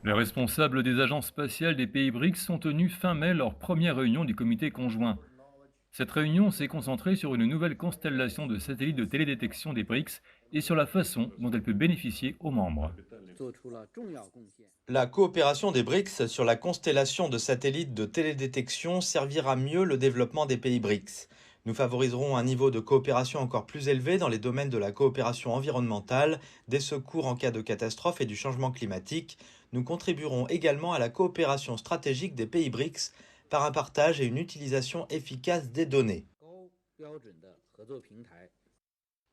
Les responsables des agences spatiales des pays BRICS ont tenu fin mai leur première réunion du comité conjoint. Cette réunion s'est concentrée sur une nouvelle constellation de satellites de télédétection des BRICS et sur la façon dont elle peut bénéficier aux membres. La coopération des BRICS sur la constellation de satellites de télédétection servira mieux le développement des pays BRICS. Nous favoriserons un niveau de coopération encore plus élevé dans les domaines de la coopération environnementale, des secours en cas de catastrophe et du changement climatique. Nous contribuerons également à la coopération stratégique des pays BRICS par un partage et une utilisation efficace des données.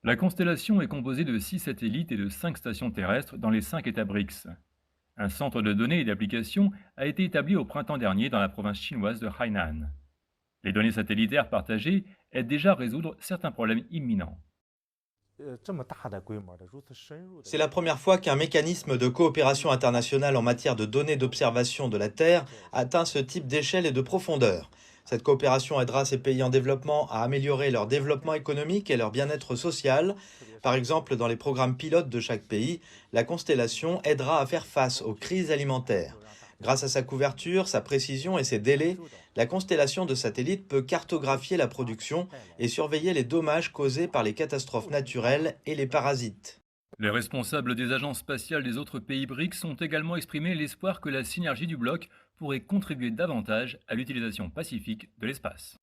La constellation est composée de 6 satellites et de 5 stations terrestres dans les 5 États BRICS. Un centre de données et d'applications a été établi au printemps dernier dans la province chinoise de Hainan. Les données satellitaires partagées aident déjà à résoudre certains problèmes imminents. C'est la première fois qu'un mécanisme de coopération internationale en matière de données d'observation de la Terre atteint ce type d'échelle et de profondeur. Cette coopération aidera ces pays en développement à améliorer leur développement économique et leur bien-être social. Par exemple, dans les programmes pilotes de chaque pays, la constellation aidera à faire face aux crises alimentaires. Grâce à sa couverture, sa précision et ses délais, la constellation de satellites peut cartographier la production et surveiller les dommages causés par les catastrophes naturelles et les parasites. Les responsables des agences spatiales des autres pays BRICS ont également exprimé l'espoir que la synergie du bloc pourrait contribuer davantage à l'utilisation pacifique de l'espace.